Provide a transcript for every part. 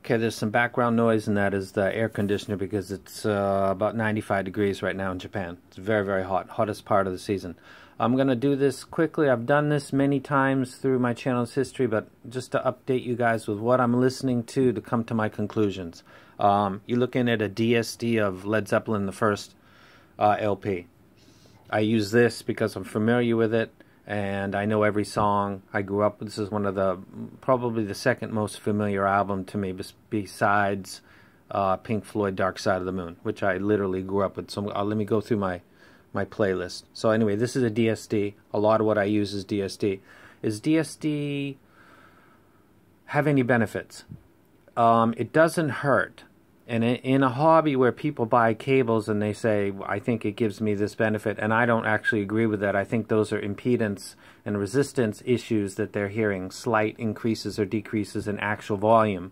Okay, there's some background noise, and that is the air conditioner because it's about 95 degrees right now in Japan. It's very, very hot. Hottest part of the season. I'm going to do this quickly. I've done this many times through my channel's history, but just to update you guys with what I'm listening to come to my conclusions. You're looking at a DSD of Led Zeppelin, the first LP. I use this because I'm familiar with it, and I know every song. I grew up, this is one of the, probably the second most familiar album to me besides Pink Floyd, Dark Side of the Moon, which I literally grew up with. So let me go through my playlist. So anyway, this is a DSD. A lot of what I use is DSD. Is DSD have any benefits? It doesn't hurt. And in a hobby where people buy cables and they say, I think it gives me this benefit, and I don't actually agree with that. I think those are impedance and resistance issues that they're hearing, slight increases or decreases in actual volume.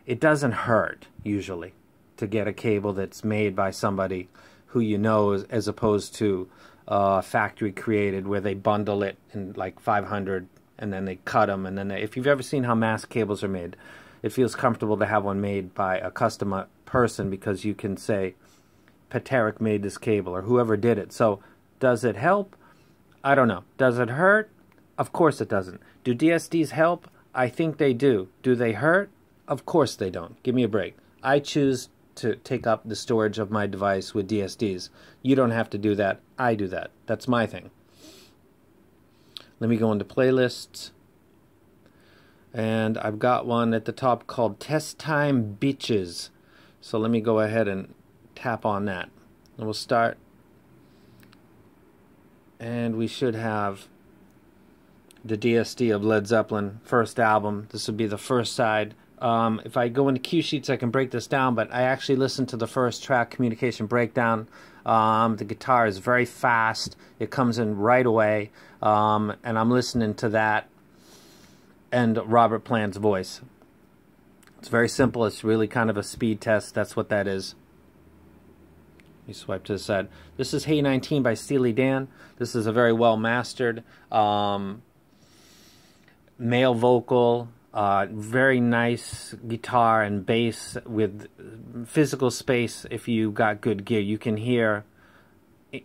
It doesn't hurt, usually, to get a cable that's made by somebody who you know, as opposed to factory created, where they bundle it in like 500 and then they cut them. And then if you've ever seen how mass cables are made, it feels comfortable to have one made by a custom person because you can say, Paterick made this cable, or whoever did it. So, does it help? I don't know. Does it hurt? Of course it doesn't. Do DSDs help? I think they do. Do they hurt? Of course they don't. Give me a break. I choose to take up the storage of my device with DSDs. You don't have to do that. I do that. That's my thing. Let me go into playlists. And I've got one at the top called Test Time Bitches. So let me go ahead and tap on that. And we'll start. And we should have the DSD of Led Zeppelin, first album. This would be the first side. If I go into cue sheets, I can break this down, but I actually listened to the first track, Communication Breakdown. The guitar is very fast. It comes in right away. And I'm listening to that and Robert Plant's voice. It's very simple. It's really kind of a speed test. That's what that is. You swipe to the side. This is Hey 19 by Steely Dan. This is a very well mastered male vocal, very nice guitar and bass with physical space. If you got good gear, you can hear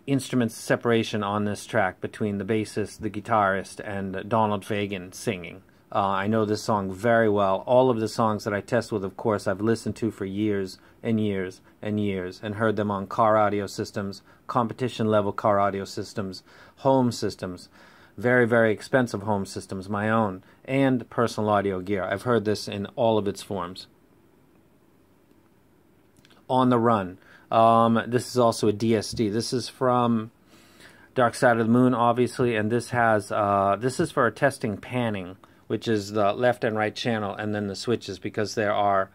instrument separation on this track between the bassist, the guitarist, and Donald Fagen singing. I know this song very well. All of the songs that I test with, of course, I've listened to for years and years and years and heard them on car audio systems, competition-level car audio systems, home systems, very, very expensive home systems, my own, and personal audio gear. I've heard this in all of its forms. On the Run. This is also a DSD. This is from Dark Side of the Moon, obviously, and this has this is for testing panning, which is the left and right channel, and then the switches, because there are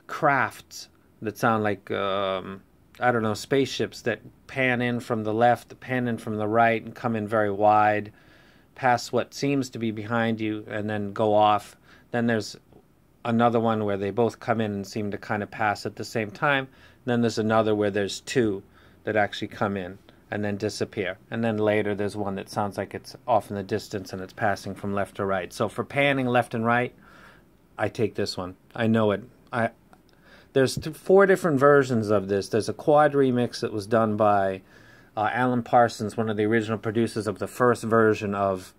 crafts that sound like, I don't know, spaceships that pan in from the left, pan in from the right, and come in very wide, past what seems to be behind you, and then go off. Then there's another one where they both come in and seem to kind of pass at the same time. Then there's another where there's two that actually come in and then disappear. And then later there's one that sounds like it's off in the distance and it's passing from left to right. So for panning left and right, I take this one. I know it. There's 4 different versions of this. There's a quad remix that was done by Alan Parsons, one of the original producers of the first version of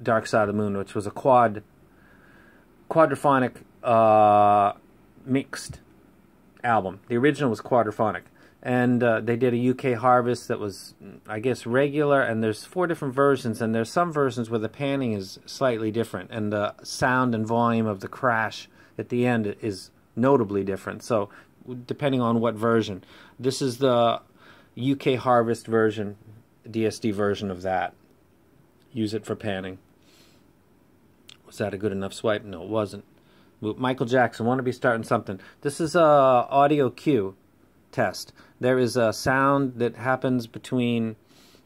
Dark Side of the Moon, which was a quadraphonic mixed album. The original was quadraphonic. And they did a UK harvest that was, I guess, regular, and there's 4 different versions, and there's some versions where the panning is slightly different, and the sound and volume of the crash at the end is notably different. So, depending on what version. This is the UK harvest version, DSD version of that. Use it for panning. Was that a good enough swipe? No, it wasn't. Michael Jackson, want to be starting something. This is a audio cue test. There is a sound that happens between,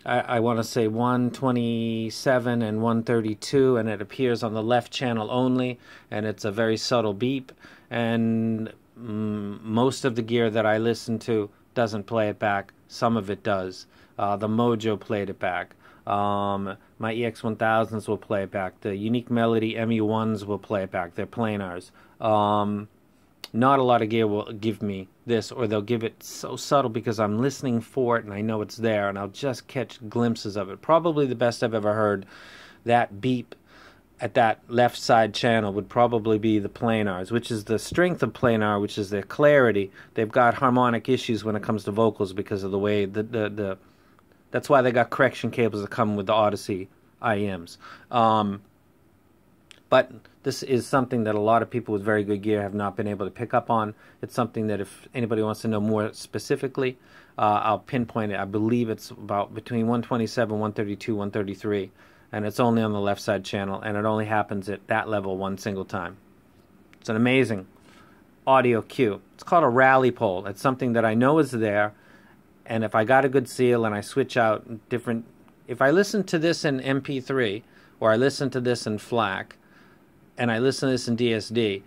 I want to say 127 and 132, and it appears on the left channel only, and it's a very subtle beep, and most of the gear that I listen to doesn't play it back. Some of it does. The Mojo played it back. My EX1000s will play it back. The Unique Melody MU1s will play it back. They're planars. Not a lot of gear will give me this, or they'll give it so subtle because I'm listening for it and I know it's there, and I'll just catch glimpses of it. Probably the best I've ever heard, that beep at that left side channel, would probably be the planars, which is the strength of planar, which is their clarity. They've got harmonic issues when it comes to vocals because of the way that's why they got correction cables that come with the Odyssey IEMs. But this is something that a lot of people with very good gear have not been able to pick up on. It's something that if anybody wants to know more specifically, I'll pinpoint it. I believe it's about between 127, 132, 133, and it's only on the left side channel, and it only happens at that level one single time. It's an amazing audio cue. It's called a rally pole. It's something that I know is there, and if I got a good seal and I switch out different... If I listen to this in MP3, or I listen to this in FLAC, and I listen to this in DSD,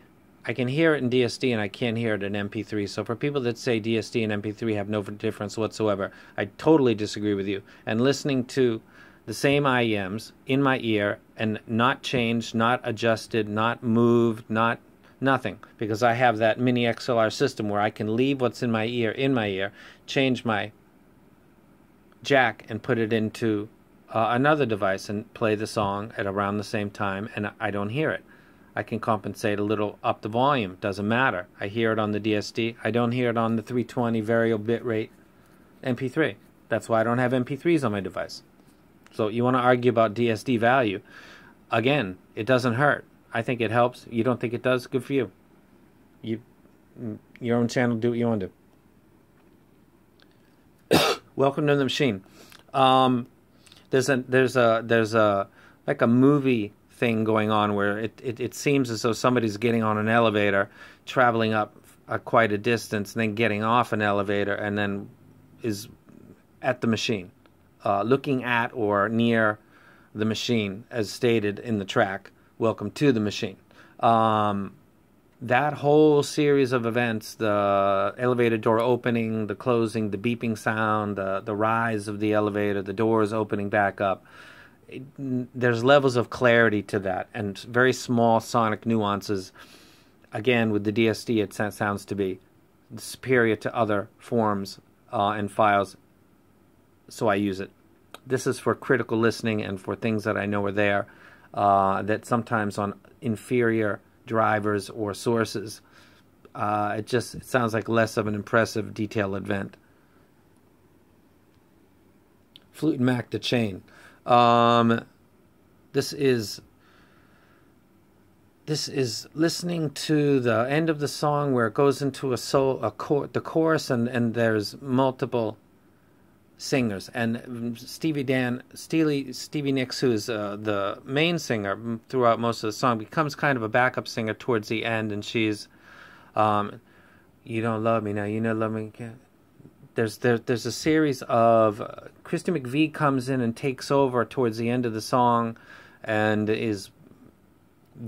I can hear it in DSD and I can't hear it in MP3. So for people that say DSD and MP3 have no difference whatsoever, I totally disagree with you. And listening to the same IEMs in my ear and not changed, not adjusted, not moved, nothing, because I have that mini XLR system where I can leave what's in my ear, change my jack and put it into another device and play the song at around the same time, and I don't hear it. I can compensate a little up the volume. Doesn't matter. I hear it on the DSD. I don't hear it on the 320 variable bitrate MP3. That's why I don't have MP3s on my device. So you want to argue about DSD value. Again, it doesn't hurt. I think it helps. You don't think it does? Good for you. Your own channel, do what you want to. Welcome to the machine. There's a like a movie thing going on where it seems as though somebody's getting on an elevator, traveling up quite a distance, and then getting off an elevator, and then is at the machine, looking at or near the machine, as stated in the track, Welcome to the Machine. That whole series of events, the elevator door opening, the closing, the beeping sound, the rise of the elevator, the doors opening back up, there's levels of clarity to that, and very small sonic nuances. Again, with the DSD, it sounds to be superior to other forms and files, so I use it. This is for critical listening and for things that I know are there, that sometimes on inferior drivers or sources, it sounds like less of an impressive detail event. Flute and Mac to chain. This is listening to the end of the song where it goes into the chorus, and there's multiple singers, and Steely Nicks, who's the main singer throughout most of the song, becomes kind of a backup singer towards the end, and she's you don't love me now, you know love me again. There's a series of Christy McVie comes in and takes over towards the end of the song, and is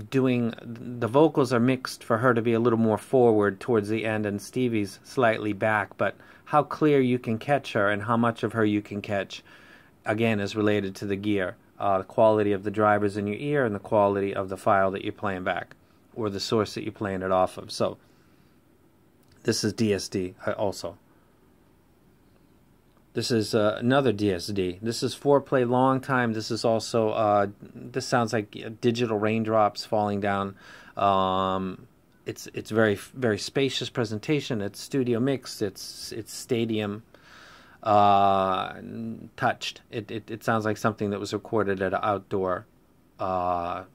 doing, the vocals are mixed for her to be a little more forward towards the end, and Stevie's slightly back, but how clear you can catch her and how much of her you can catch, again, is related to the gear, the quality of the drivers in your ear and the quality of the file that you're playing back, or the source that you're playing it off of. So this is DSD also. This is another DSD. This is foreplay long time. This is also, this sounds like digital raindrops falling down. It's very, very spacious presentation. It's studio mixed. It's stadium touched. It sounds like something that was recorded at an outdoor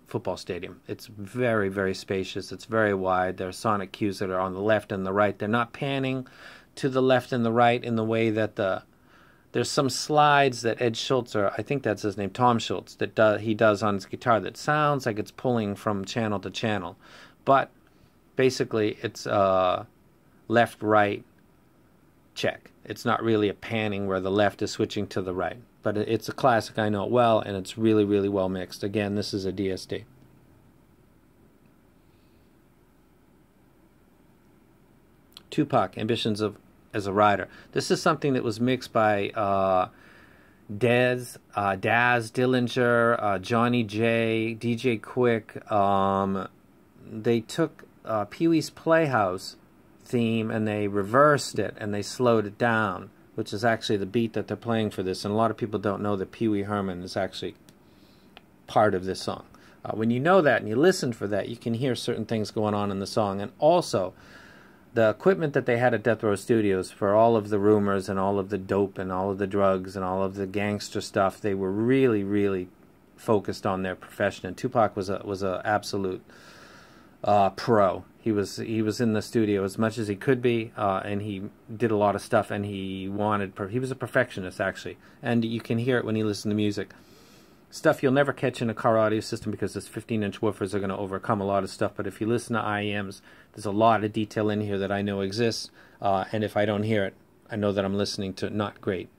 football stadium. It's very, very spacious. It's very wide. There are sonic cues that are on the left and the right. They're not panning to the left and the right in the way that there's some slides that Ed Schultz, or I think that's his name, Tom Schultz, that he does on his guitar that sounds like it's pulling from channel to channel. But basically it's left, right, check. It's not really a panning where the left is switching to the right. But it's a classic, I know it well, and it's really, really well mixed. Again, this is a DSD. Tupac, Ambitions as a Rider. This is something that was mixed by Daz Dillinger, Johnny J, DJ Quick. They took Pee-wee's Playhouse theme, and they reversed it and they slowed it down, which is actually the beat that they're playing for this. And a lot of people don't know that Pee Wee Herman is actually part of this song. When you know that and you listen for that, you can hear certain things going on in the song. And also, the equipment that they had at Death Row Studios for all of the rumors and all of the dope and all of the drugs and all of the gangster stuff, they were really, really focused on their profession. And Tupac was a absolute pro. He was in the studio as much as he could be, and he did a lot of stuff. And he was a perfectionist, actually. And you can hear it when you listen to music. Stuff you'll never catch in a car audio system because those 15-inch woofers are going to overcome a lot of stuff. But if you listen to IEMs, there's a lot of detail in here that I know exists. And if I don't hear it, I know that I'm listening to not great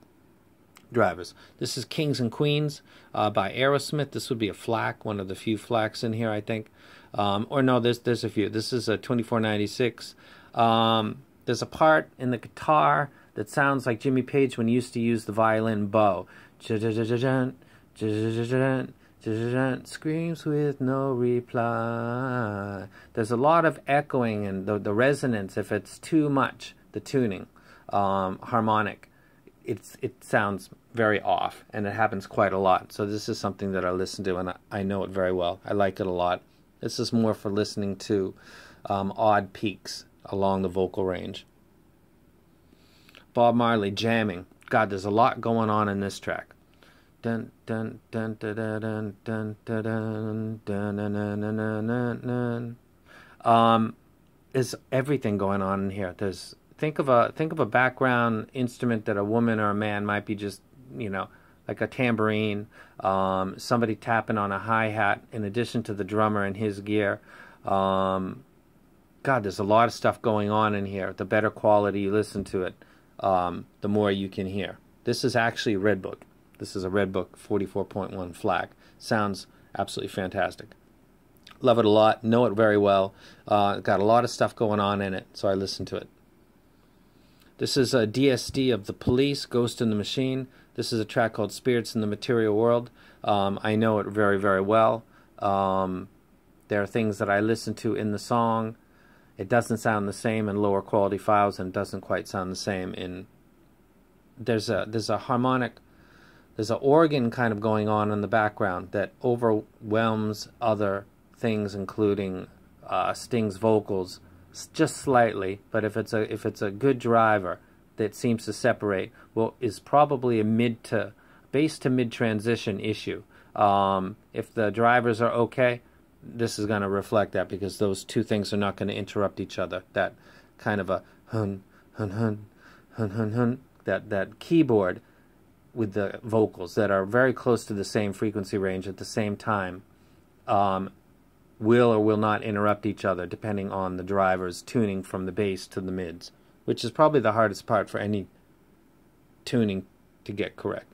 drivers. This is Kings and Queens by Aerosmith. This would be a FLAC, one of the few FLACs in here, I think. Or no, there's a few. This is a 2496. There's a part in the guitar that sounds like Jimmy Page when he used to use the violin bow. Screams with no reply. There's a lot of echoing and the resonance. If it's too much, the tuning, harmonic, it sounds very off, and it happens quite a lot. So this is something that I listen to, and I know it very well. I like it a lot. This is more for listening to odd peaks along the vocal range. Bob Marley, Jamming. God, there's a lot going on in this track. Dun dun dun dun dun dun dun dun dun dun. There's everything going on in here. Think of a background instrument that a woman or a man might be just, like a tambourine, somebody tapping on a hi-hat in addition to the drummer and his gear. God, there's a lot of stuff going on in here. The better quality you listen to it, the more you can hear. This is actually a Red Book. This is a Red Book 44.1 FLAC. Sounds absolutely fantastic. Love it a lot. Know it very well. Got a lot of stuff going on in it, so I listen to it. This is a DSD of The Police, Ghost in the Machine. This is a track called Spirits in the Material World. I know it very, very well. There are things that I listen to in the song. It doesn't sound the same in lower quality files, and it doesn't quite sound the same in... There's a harmonic... There's an organ kind of going on in the background that overwhelms other things, including Sting's vocals, just slightly. But if it's a good driver that seems to separate, well, is probably a bass to mid transition issue. If the drivers are okay, this is going to reflect that, because those two things are not going to interrupt each other. That kind of a hun hun hun hun hun hun, that keyboard with the vocals that are very close to the same frequency range at the same time will or will not interrupt each other depending on the driver's tuning from the bass to the mids, which is probably the hardest part for any tuning to get correct.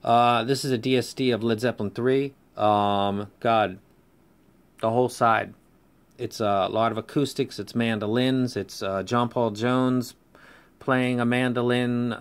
This is a DSD of Led Zeppelin 3. God, the whole side. It's a lot of acoustics, it's mandolins, it's John Paul Jones playing a mandolin,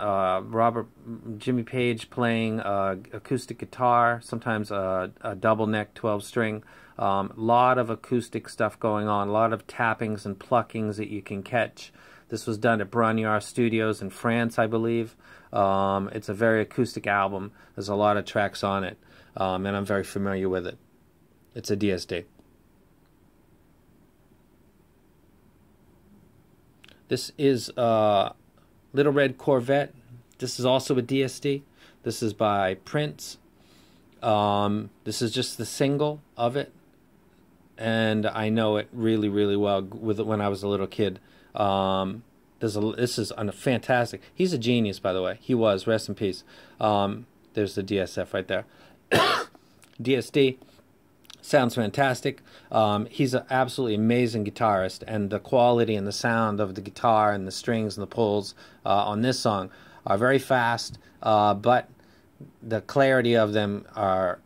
Jimmy Page playing acoustic guitar, sometimes a double neck 12-string. Lot of acoustic stuff going on, a lot of tappings and pluckings that you can catch. This was done at Bronyar Studios in France, I believe. It's a very acoustic album. There's a lot of tracks on it, and I'm very familiar with it. It's a DSD. This is Little Red Corvette. This is also a DSD. This is by Prince. This is just the single of it, and I know it really, really well with it when I was a little kid. This is a fantastic. He's a genius, by the way. He was. Rest in peace. There's the DSF right there. DSD. Sounds fantastic. He's an absolutely amazing guitarist, and the quality and the sound of the guitar and the strings and the pulls on this song are very fast, but the clarity of them are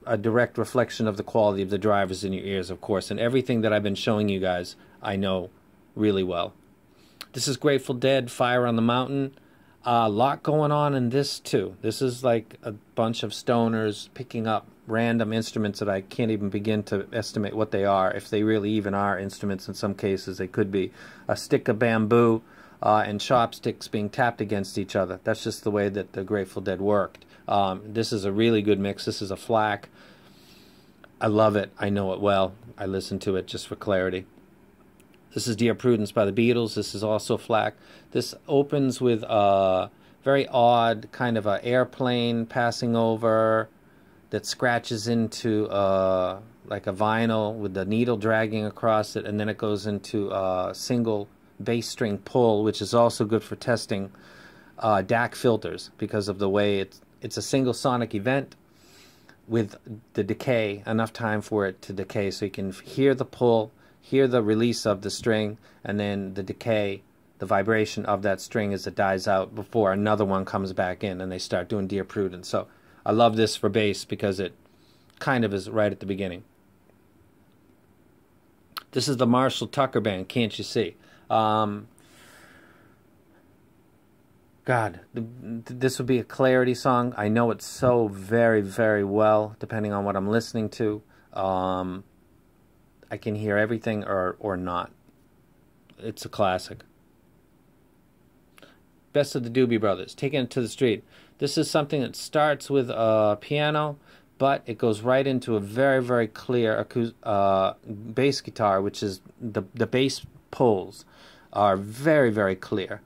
a direct reflection of the quality of the drivers in your ears, of course, and everything that I've been showing you guys I know really well. This is Grateful Dead, Fire on the Mountain. A lot going on in this too. This is like a bunch of stoners picking up random instruments that I can't even begin to estimate what they are, if they really even are instruments. In some cases they could be a stick of bamboo and chopsticks being tapped against each other. That's just the way that the Grateful Dead worked. This is a really good mix. This is a FLAC. I love it. I know it well. I listen to it just for clarity. This is Dear Prudence by the Beatles. This is also FLAC. This opens with a very odd kind of an airplane passing over that scratches into like a vinyl with the needle dragging across it, and then it goes into a single bass string pull, which is also good for testing DAC filters because of the way it's a single sonic event with the decay, enough time for it to decay, so you can hear the pull, hear the release of the string, and then the decay, the vibration of that string as it dies out before another one comes back in and they start doing Dear Prudence. So I love this for bass because it kind of is right at the beginning. This is the Marshall Tucker Band, Can't You See? God, this would be a clarity song. I know it so very, very well, depending on what I'm listening to. I can hear everything or not. It's a classic. Best of the Doobie Brothers, Taking It to the Street. This is something that starts with a piano, but it goes right into a very, very clear bass guitar, which is the bass pulls are very, very clear.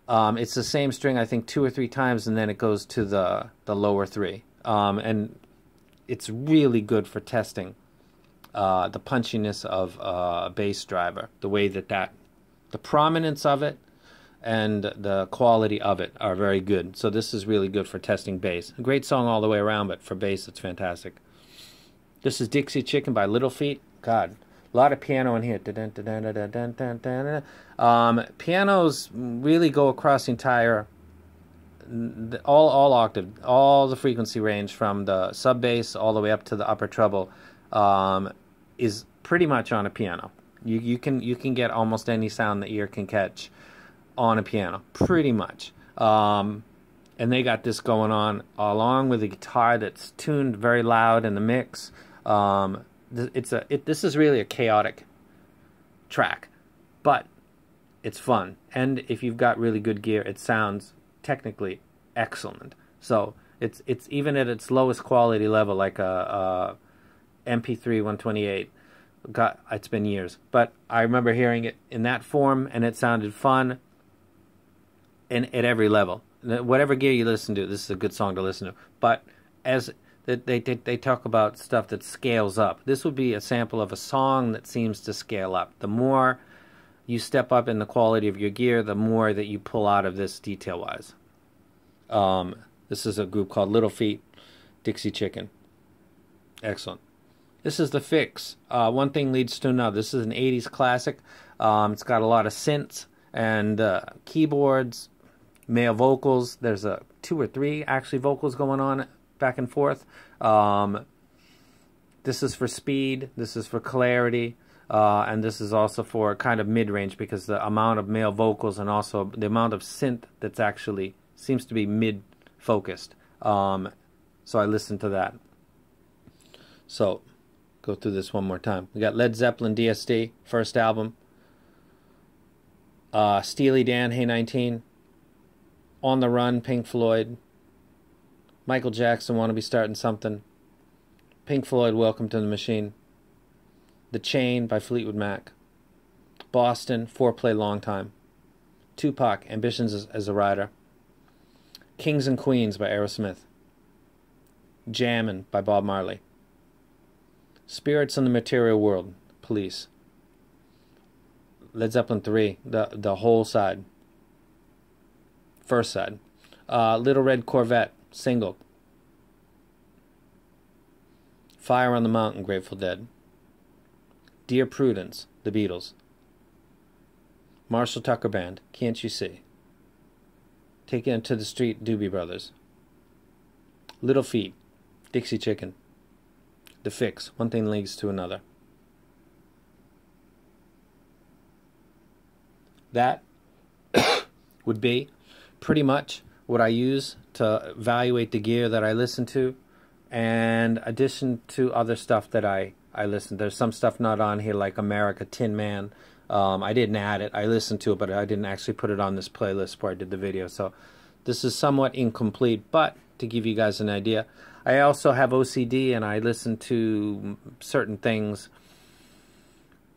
It's the same string, I think, 2 or 3 times, and then it goes to the lower 3. And it's really good for testing the punchiness of a bass driver, the way that the prominence of it and the quality of it are very good. So this is really good for testing bass. A great song all the way around, but for bass it's fantastic. This is Dixie Chicken by Little Feat. God, a lot of piano in here. Pianos really go across the entire, all octave, all the frequency range from the sub bass all the way up to the upper treble is pretty much on a piano. You can get almost any sound the ear can catch on a piano, pretty much. And they got this going on along with a guitar that's tuned very loud in the mix. This is really a chaotic track, but it's fun. And if you've got really good gear, it sounds technically excellent. So it's even at its lowest quality level, like a MP3 128. God, it's been years, but I remember hearing it in that form, and it sounded fun. At every level, whatever gear you listen to, this is a good song to listen to. But as they talk about stuff that scales up, this would be a sample of a song that seems to scale up. The more you step up in the quality of your gear, the more that you pull out of this detail-wise. This is a group called Little Feat, Dixie Chicken. Excellent. This is The Fix. One Thing Leads to Another. This is an 80s classic. It's got a lot of synths and keyboards, male vocals. There's 2 or 3 actually vocals going on back and forth. This is for speed, this is for clarity, and this is also for kind of mid-range, because the amount of male vocals and also the amount of synth that's actually seems to be mid-focused. So I listened to that. So go through this one more time. We got Led Zeppelin, DSD, first album. Steely Dan, Hey 19. On the Run, Pink Floyd. Michael Jackson, Wanna Be Starting Something. Pink Floyd, Welcome to the Machine. The Chain by Fleetwood Mac. Boston, Foreplay, Long Time. Tupac, Ambitions as a Rider. Kings and Queens by Aerosmith. Jammin' by Bob Marley. Spirits in the Material World, Police. Led Zeppelin 3, the whole side. First side. Little Red Corvette, single. Fire on the Mountain, Grateful Dead. Dear Prudence, The Beatles. Marshall Tucker Band, Can't You See? Taking It to the Street, Doobie Brothers. Little Feat, Dixie Chicken. The Fix, One Thing Leads to Another. That would be pretty much what I use to evaluate the gear that I listen to. and addition to other stuff that I listen. There's some stuff not on here, like America, Tin Man. I didn't add it. I listened to it, but I didn't actually put it on this playlist where I did the video. So this is somewhat incomplete, but to give you guys an idea. I also have OCD, and I listen to certain things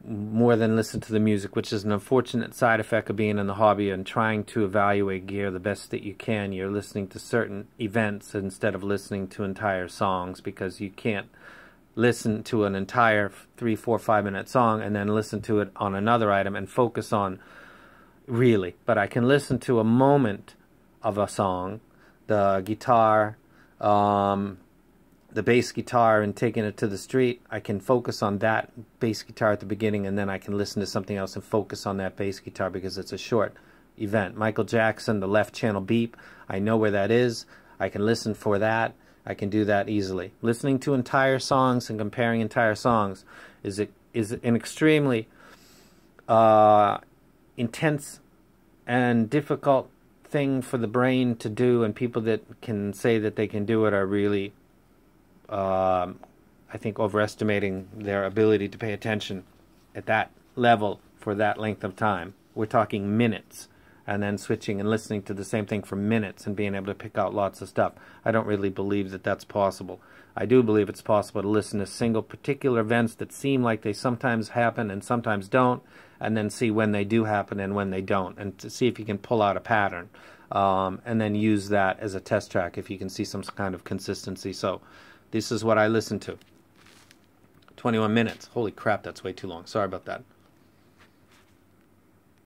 more than listen to the music, which is an unfortunate side effect of being in the hobby and trying to evaluate gear the best that you can. You're listening to certain events instead of listening to entire songs, because you can't listen to an entire 3, 4, 5 minute song and then listen to it on another item and focus on really. But I can listen to a moment of a song, the guitar, the bass guitar, and taking it to the street. I can focus on that bass guitar at the beginning, and then I can listen to something else and focus on that bass guitar because it's a short event. Michael Jackson, the left channel beep, I know where that is. I can listen for that. I can do that easily. Listening to entire songs and comparing entire songs is an extremely intense and difficult thing for the brain to do, and people that can say that they can do it are really I think overestimating their ability to pay attention at that level for that length of time. We're talking minutes, and then switching and listening to the same thing for minutes and being able to pick out lots of stuff. I don't really believe that that's possible. I do believe it's possible to listen to single particular events that seem like they sometimes happen and sometimes don't, and then see when they do happen and when they don't, and to see if you can pull out a pattern, and then use that as a test track if you can see some kind of consistency. So this is what I listen to. 21 minutes. Holy crap, that's way too long. Sorry about that.